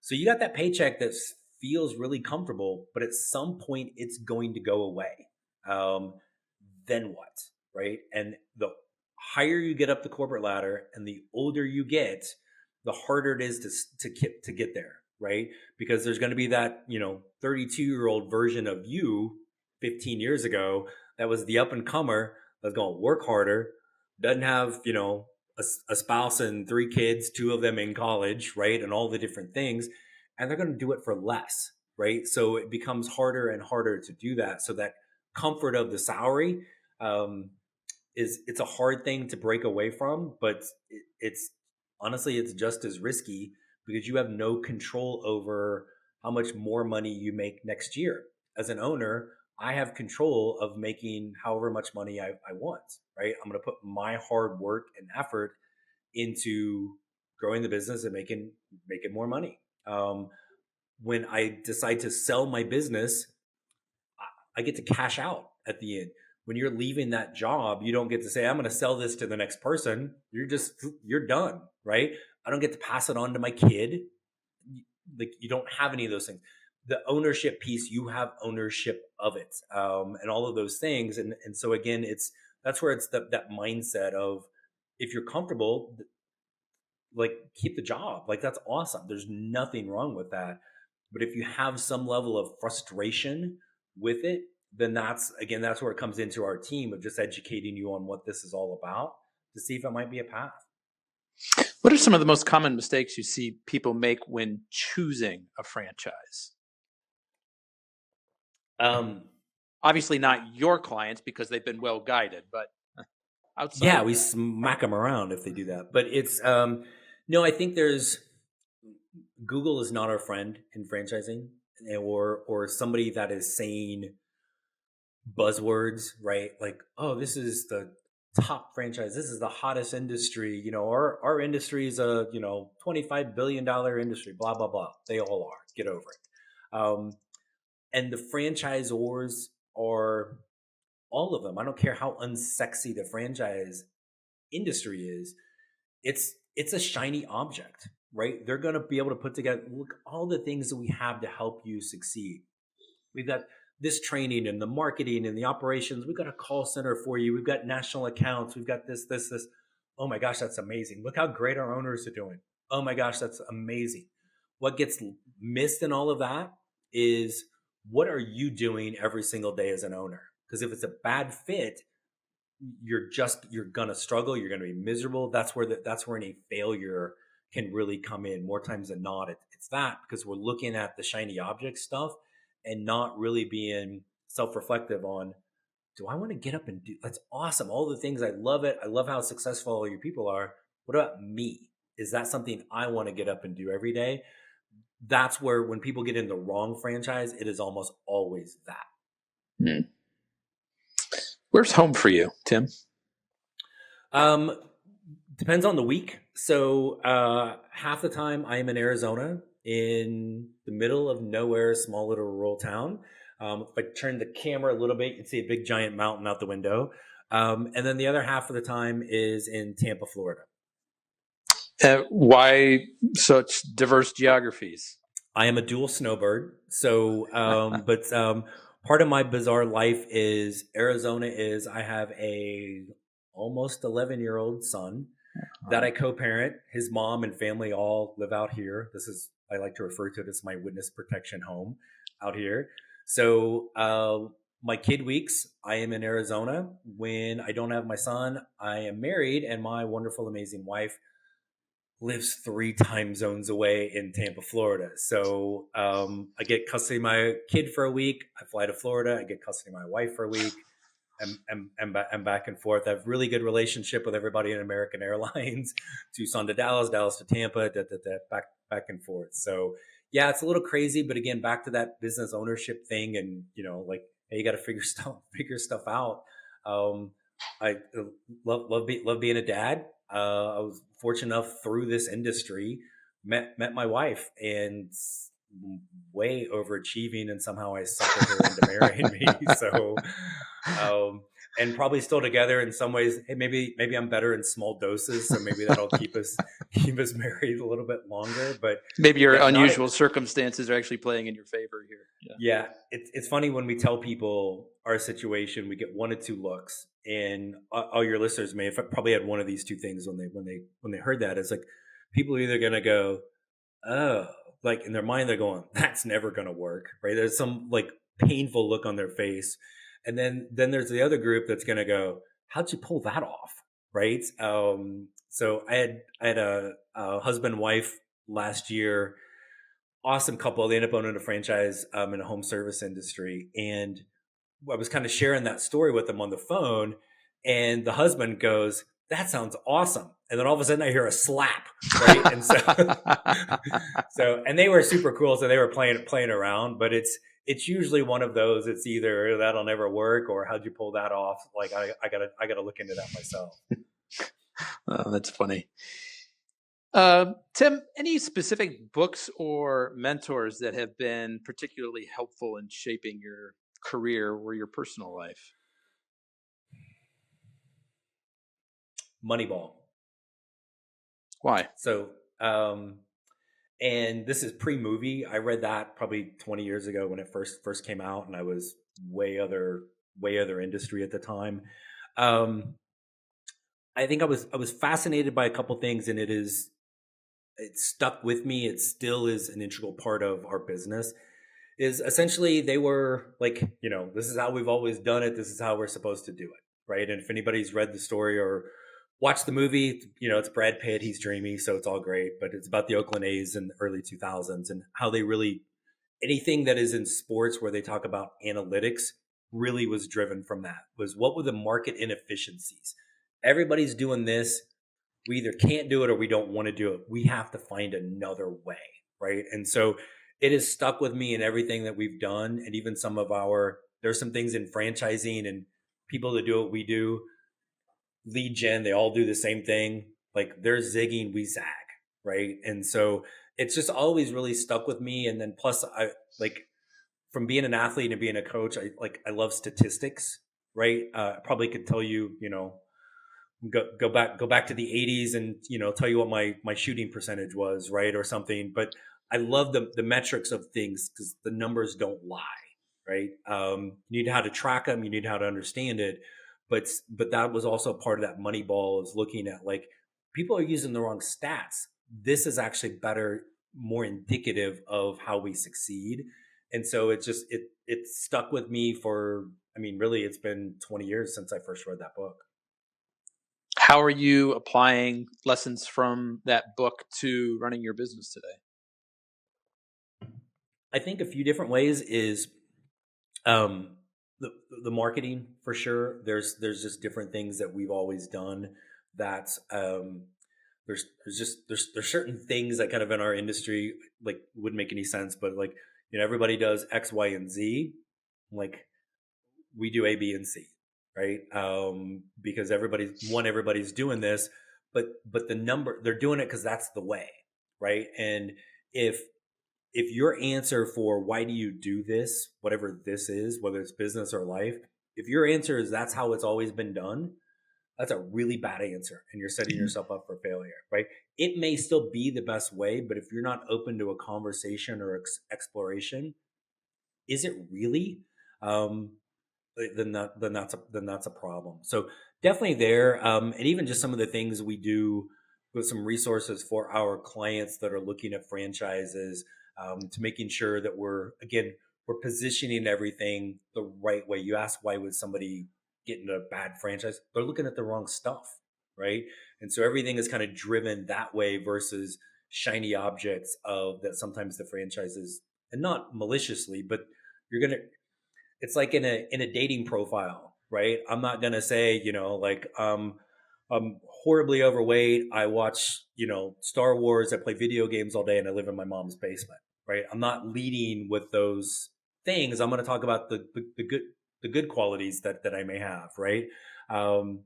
So you got that paycheck that feels really comfortable, but at some point it's going to go away. Then what, right? And the higher you get up the corporate ladder and the older you get, the harder it is to get there, right? Because there's going to be that 32-year-old version of you 15 years ago that was the up and comer that's going to work harder, doesn't have a spouse and 3 kids, 2 of them in college, right? And all the different things. And they're going to do it for less, right? So it becomes harder and harder to do that. So that comfort of the salary it's a hard thing to break away from, but it's honestly, it's just as risky because you have no control over how much more money you make next year. As an owner, I have control of making however much money I want, right? I'm going to put my hard work and effort into growing the business and making more money. When I decide to sell my business, I get to cash out at the end. When you're leaving that job, you don't get to say, I'm going to sell this to the next person. You're done, right? I don't get to pass it on to my kid. Like, you don't have any of those things. The ownership piece, you have ownership of it, and all of those things. And so again, that's where it's that mindset of, if you're comfortable, like, keep the job. Like, that's awesome. There's nothing wrong with that. But if you have some level of frustration with it, then that's where it comes into our team of just educating you on what this is all about to see if it might be a path. What are some of the most common mistakes you see people make when choosing a franchise? Obviously not your clients, because they've been well guided, but outside. Yeah, we smack them around if they do that. But it's no, I think Google is not our friend in franchising, or somebody that is saying buzzwords, right? Like, oh, this is the top franchise. This is the hottest industry. Our industry is a $25 billion industry. Blah blah blah. They all are. Get over it. And the franchisors are, all of them. I don't care how unsexy the franchise industry is. It's a shiny object, right? They're going to be able to put together, look, all the things that we have to help you succeed. We've got this training and the marketing and the operations. We've got a call center for you. We've got national accounts. We've got this. Oh my gosh, that's amazing. Look how great our owners are doing. Oh my gosh, that's amazing. What gets missed in all of that is, what are you doing every single day as an owner? Because if it's a bad fit, you're going to struggle. You're going to be miserable. That's where any failure can really come in more times than not. It's that, because we're looking at the shiny object stuff and not really being self-reflective on, do I want to get up and do, that's awesome. All the things, I love it. I love how successful all your people are. What about me? Is that something I want to get up and do every day? That's where, when people get in the wrong franchise, it is almost always that. Where's home for you, Tim? Depends on the week. So half the time I am in Arizona, in the middle of nowhere, small little rural town. If I turn the camera a little bit, you'd see a big giant mountain out the window. And then the other half of the time is in Tampa, Florida. Why such diverse geographies? I am a dual snowbird. So, part of my bizarre life is, Arizona is, I have a almost 11-year-old son that I co-parent. His mom and family all live out here. This is, I like to refer to it as my witness protection home out here. So my kid weeks, I am in Arizona. When I don't have my son, I am married, and my wonderful, amazing wife lives 3 time zones away in Tampa, Florida. So I get custody of my kid for a week. I fly to Florida. I get custody of my wife for a week. And back and forth. I have really good relationship with everybody in American Airlines, Tucson to Dallas, Dallas to Tampa, back and forth. So yeah, it's a little crazy, but again, back to that business ownership thing, and like, hey, you got to figure stuff out. I love being a dad. I was fortunate enough through this industry, met my wife, and way overachieving, and somehow I suckered her into marrying me. So, and probably still together in some ways. Hey, maybe I'm better in small doses, so maybe that'll keep us married a little bit longer. But maybe your unusual circumstances are actually playing in your favor here. Yeah, it's funny when we tell people our situation, we get 1 or 2 looks, and all your listeners may have probably had one of these 2 things when they heard that. It's like, people are either gonna go, oh, like in their mind they're going, that's never gonna work, right? There's some like painful look on their face, and then there's the other group that's gonna go, how'd you pull that off, right? So I had a husband and wife last year. Awesome couple. They ended up owning a franchise in a home service industry. And I was kind of sharing that story with them on the phone. And the husband goes, that sounds awesome. And then all of a sudden I hear a slap, right? And so, and they were super cool. So they were playing around, but it's usually one of those. It's either that'll never work, or how'd you pull that off? Like, I gotta look into that myself. Oh, that's funny. Tim, any specific books or mentors that have been particularly helpful in shaping your career or your personal life? Moneyball. Why? So, and this is pre-movie. I read that probably 20 years ago when it first came out, and I was way other industry at the time. I think I was fascinated by a couple things, and it stuck with me. It still is an integral part of our business. Is essentially, they were like, this is how we've always done it. This is how we're supposed to do it, right? And if anybody's read the story or watched the movie, it's Brad Pitt. He's dreamy, so it's all great. But it's about the Oakland A's in the early 2000s and how they really, anything that is in sports where they talk about analytics really was driven from that. Was what were the market inefficiencies? Everybody's doing this. We either can't do it or we don't want to do it. We have to find another way, right? And so it has stuck with me in everything that we've done. And even there's some things in franchising and people that do what we do, lead gen, they all do the same thing. Like, they're zigging, we zag, right? And so it's just always really stuck with me. And then plus, I like, from being an athlete and being a coach, I love statistics, right? Probably could tell you, go back to the 80s and tell you what my shooting percentage was, right, or something. But I love the metrics of things because the numbers don't lie, right? You need how to track them, you need how to understand it, but that was also part of that Moneyball, is looking at, like, people are using the wrong stats. This is actually better, more indicative of how we succeed. And so it stuck with me for, really, it's been 20 years since I first read that book. How are you applying lessons from that book to running your business today? I think a few different ways is the marketing, for sure. There's just different things that we've always done that there's certain things that kind of in our industry, like, wouldn't make any sense, but like, everybody does X, Y, and Z. Like, we do A, B, and C, right? Because everybody's doing this, but they're doing it because that's the way, right? And if your answer for why do you do this, whatever this is, whether it's business or life, if your answer is that's how it's always been done, that's a really bad answer, and you're setting yourself up for failure, right? It may still be the best way, but if you're not open to a conversation or exploration, is it really? then that's a problem. So definitely there, and even just some of the things we do with some resources for our clients that are looking at franchises, to making sure that we're positioning everything the right way. You ask, why would somebody get in a bad franchise? They're looking at the wrong stuff, right? And so everything is kind of driven that way versus shiny objects of that sometimes the franchises, and not maliciously, but you're gonna it's like in a dating profile, right? I'm not gonna say, like, I'm horribly overweight. I watch, Star Wars. I play video games all day, and I live in my mom's basement, right? I'm not leading with those things. I'm going to talk about the good qualities that I may have, right? Um,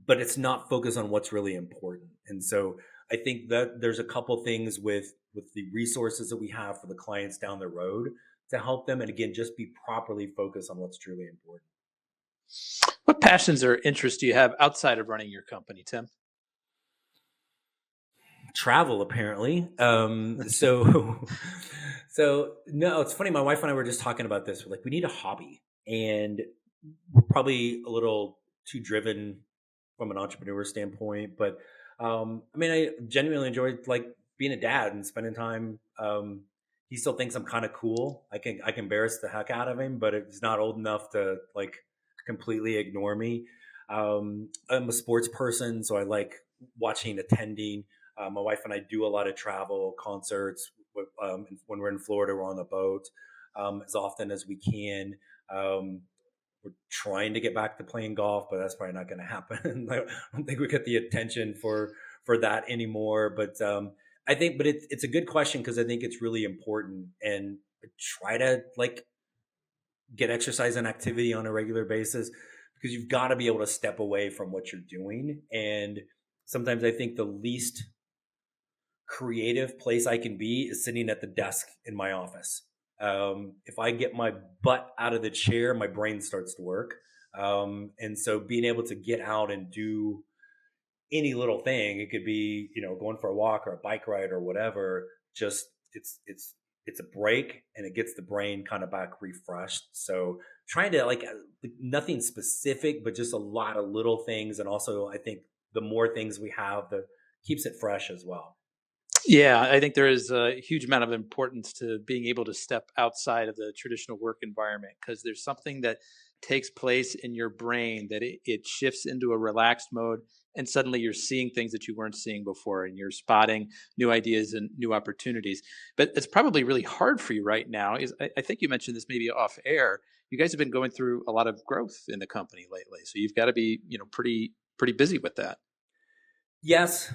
but it's not focused on what's really important. And so I think that there's a couple things with the resources that we have for the clients down the road to help them, and again, just be properly focused on what's truly important. What passions or interests do you have outside of running your company, Tim? Travel, apparently. So so no, it's funny. My wife and I were just talking about this. We're like, we need a hobby, and we're probably a little too driven from an entrepreneur standpoint. But I mean, I genuinely enjoy like being a dad and spending time. He still thinks I'm kind of cool. I can embarrass the heck out of him, but he's not old enough to like completely ignore me. I'm a sports person, so I like watching, attending. My wife and I do a lot of travel, concerts. When we're in Florida, we're on the boat as often as we can. We're trying to get back to playing golf, but that's probably not going to happen. I don't think we get the attention for that anymore. But but it's a good question, because I think it's really important, and I try to like get exercise and activity on a regular basis, because you've got to be able to step away from what you're doing. And sometimes I think the least creative place I can be is sitting at the desk in my office. If I get my butt out of the chair, my brain starts to work. And so being able to get out and do any little thing, it could be, going for a walk or a bike ride or whatever, just it's a break, and it gets the brain kind of back refreshed. So trying to like nothing specific, but just a lot of little things. And also I think the more things we have, the keeps it fresh as well. Yeah, I think there is a huge amount of importance to being able to step outside of the traditional work environment, because there's something that takes place in your brain that it shifts into a relaxed mode, and suddenly you're seeing things that you weren't seeing before, and you're spotting new ideas and new opportunities. But it's probably really hard for you right now. I think you mentioned this maybe off air. You guys have been going through a lot of growth in the company lately, so you've got to be pretty busy with that. Yes,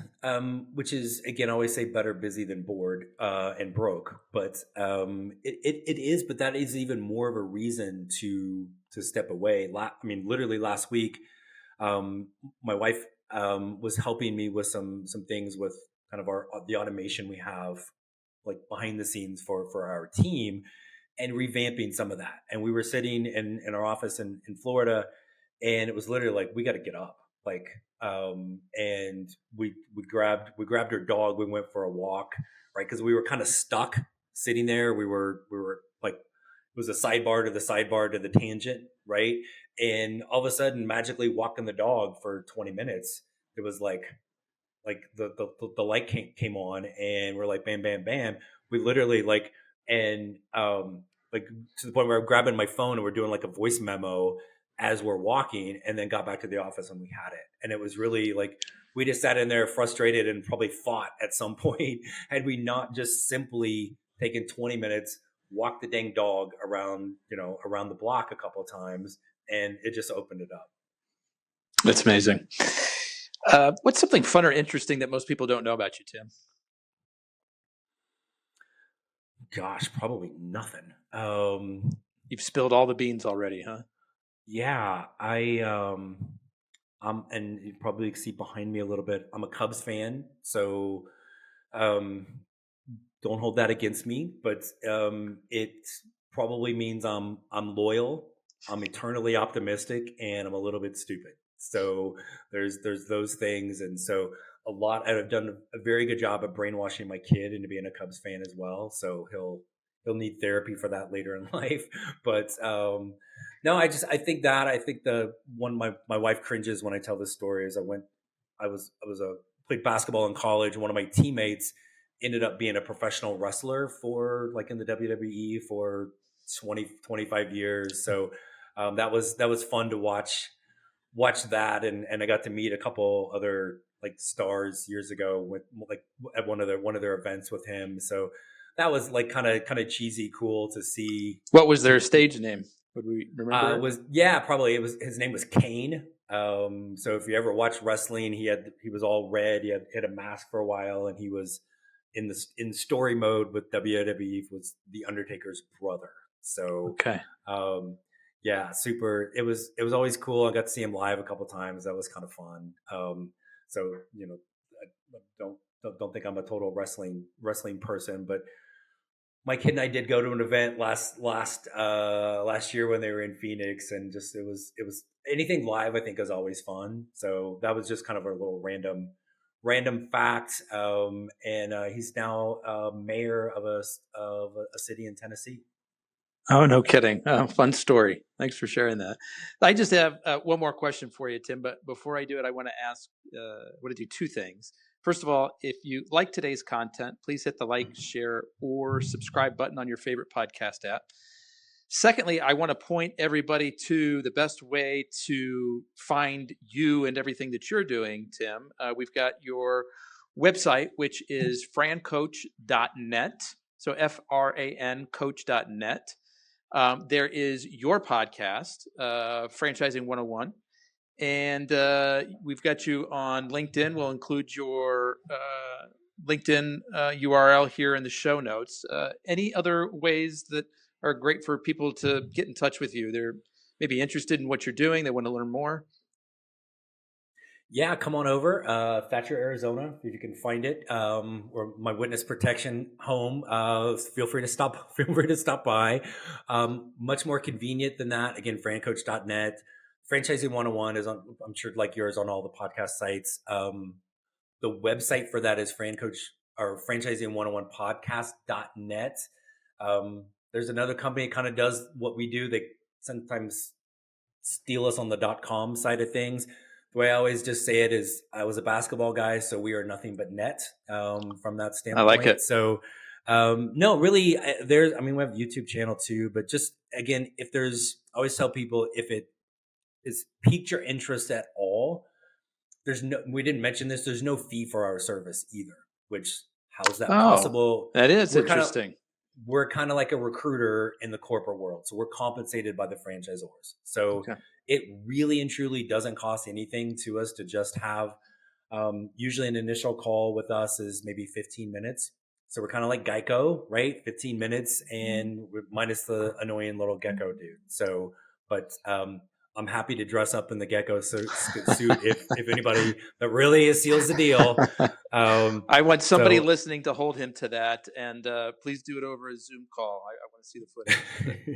which is, again, I always say better busy than bored and broke, but it is. But that is even more of a reason to step away. I mean, literally last week, my wife was helping me with some things with kind of the automation we have, like behind the scenes for our team, and revamping some of that. And we were sitting in our office in Florida, and it was literally like, we got to get up, like, and we grabbed her dog. We went for a walk, right? Because we were kind of stuck sitting there. We were like, it was a sidebar to the sidebar to the tangent, right? And all of a sudden, magically walking the dog for 20 minutes, it was like the light came on, and we're like, bam, bam, bam. We literally like, and like to the point where I'm grabbing my phone and we're doing like a voice memo as we're walking, and then got back to the office and we had it. And it was really like, we just sat in there frustrated and probably fought at some point had we not just simply taken 20 minutes, walk the dang dog around the block a couple of times, and it just opened it up. That's amazing. What's something fun or interesting that most people don't know about you, Tim? Gosh, probably nothing. You've spilled all the beans already, huh? Yeah, and you probably see behind me a little bit. I'm a Cubs fan, so um, don't hold that against me. But it probably means I'm loyal, I'm eternally optimistic, and I'm a little bit stupid. So there's those things, and so I've done a very good job of brainwashing my kid into being a Cubs fan as well. So he'll need therapy for that later in life. But No, I think the one my wife cringes when I tell this story is I was played basketball in college, and one of my teammates ended up being a professional wrestler for like in the WWE for 25 years. So that was fun to watch that, and I got to meet a couple other like stars years ago with like at one of their events with him. So that was like kind of cheesy cool to see. What was their stage name? Would we remember? Probably it was his name was Kane. So if you ever watch wrestling, he was all red. He had a mask for a while, and he was in story mode with WWE was the Undertaker's brother. So okay, yeah, super. It was always cool. I got to see him live a couple times. That was kind of fun. So I don't think I'm a total wrestling person, but my kid and I did go to an event last year when they were in Phoenix, and just it was anything live I think is always fun. So that was just kind of a little random fact. And he's now mayor of a city in Tennessee. Oh, no kidding. Oh, fun story. Thanks for sharing that. I just have one more question for you, Tim. But before I do it, I want to ask, want to do two things. First of all, if you like today's content, please hit the like, share, or subscribe button on your favorite podcast app. Secondly, I want to point everybody to the best way to find you and everything that you're doing, Tim. We've got your website, which is FranCoach.net. So FRAN coach.net. There is your podcast, Franchising 101. And we've got you on LinkedIn. We'll include your LinkedIn URL here in the show notes. Any other ways that are great for people to get in touch with you? They're maybe interested in what you're doing. They want to learn more. Yeah, come on over, Thatcher, Arizona, if you can find it, or my witness protection home. Feel free to stop by. Much more convenient than that. Again, FranCoach.net. Franchising 101 is on, I'm sure like yours, on all the podcast sites. The website for that is FranCoach or Franchising101podcast.net. There's another company that kind of does what we do. They sometimes steal us on the .com side of things. The way I always just say it is I was a basketball guy, so we are nothing but net from that standpoint. I like it. So no, really, we have a YouTube channel too, but just, again, I always tell people if it is piqued your interest at all, we didn't mention this, there's no fee for our service either, which, how's that possible? That is interesting. We're kind of like a recruiter in the corporate world. So we're compensated by the franchisors. So it really and truly doesn't cost anything to us to just have, usually an initial call with us is maybe 15 minutes. So we're kind of like Geico, right? 15 minutes and minus the annoying little gecko dude. So, but, I'm happy to dress up in the gecko suit if anybody that really seals the deal. I want somebody listening to hold him to that, and please do it over a Zoom call. I want to see the footage.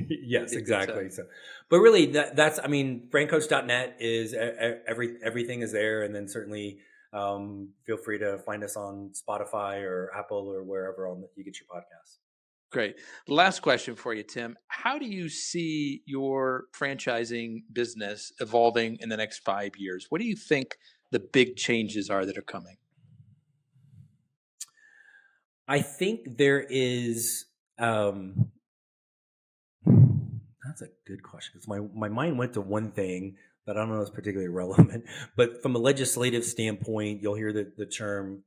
Yes, exactly. So, but really, that's FranCoach.net is everything is there, and then certainly feel free to find us on Spotify or Apple or wherever you get your podcasts. Great. Last question for you, Tim. How do you see your franchising business evolving in the next 5 years? What do you think the big changes are that are coming? I think there is, that's a good question, because my mind went to one thing that I don't know is particularly relevant, but from a legislative standpoint, you'll hear the term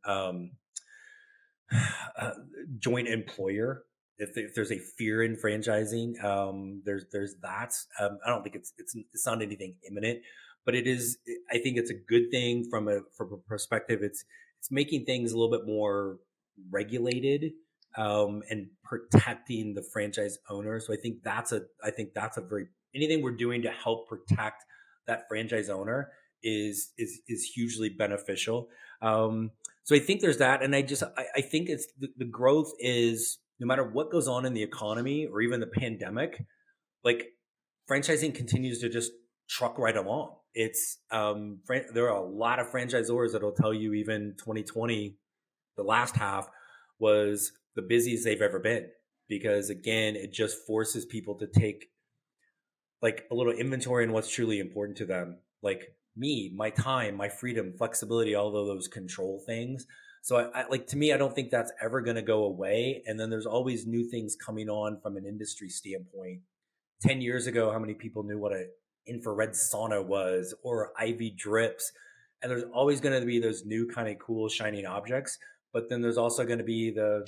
joint employer. If there's a fear in franchising, there's that. I don't think it's not anything imminent, but it is. I think it's a good thing from a perspective. It's making things a little bit more regulated and protecting the franchise owner. So I think that's a very, anything we're doing to help protect that franchise owner is hugely beneficial. So I think there's that, and I think it's the growth is. No matter what goes on in the economy or even the pandemic, like franchising continues to just truck right along. It's there are a lot of franchisors that'll tell you even 2020, the last half was the busiest they've ever been, because again, it just forces people to take like a little inventory on what's truly important to them. Like me, my time, my freedom, flexibility, all of those control things. So I like, to me, I don't think that's ever going to go away. And then there's always new things coming on from an industry standpoint. 10 years ago, how many people knew what an infrared sauna was or IV drips? And there's always going to be those new kind of cool shining objects. But then there's also going to be the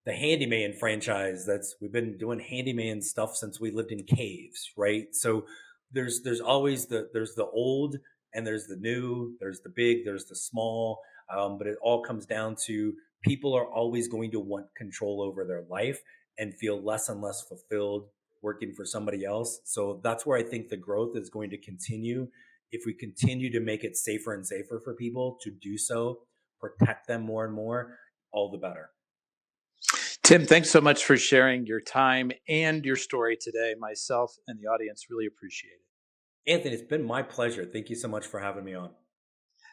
handyman franchise. We've been doing handyman stuff since we lived in caves, right? So there's always there's the old and there's the new, there's the big, there's the small. But it all comes down to people are always going to want control over their life and feel less and less fulfilled working for somebody else. So that's where I think the growth is going to continue. If we continue to make it safer and safer for people to do so, protect them more and more, all the better. Tim, thanks so much for sharing your time and your story today. Myself and the audience really appreciate it. Anthony, it's been my pleasure. Thank you so much for having me on.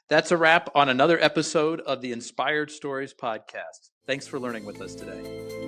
That's a wrap on another episode of the Inspired Stories podcast. Thanks for learning with us today.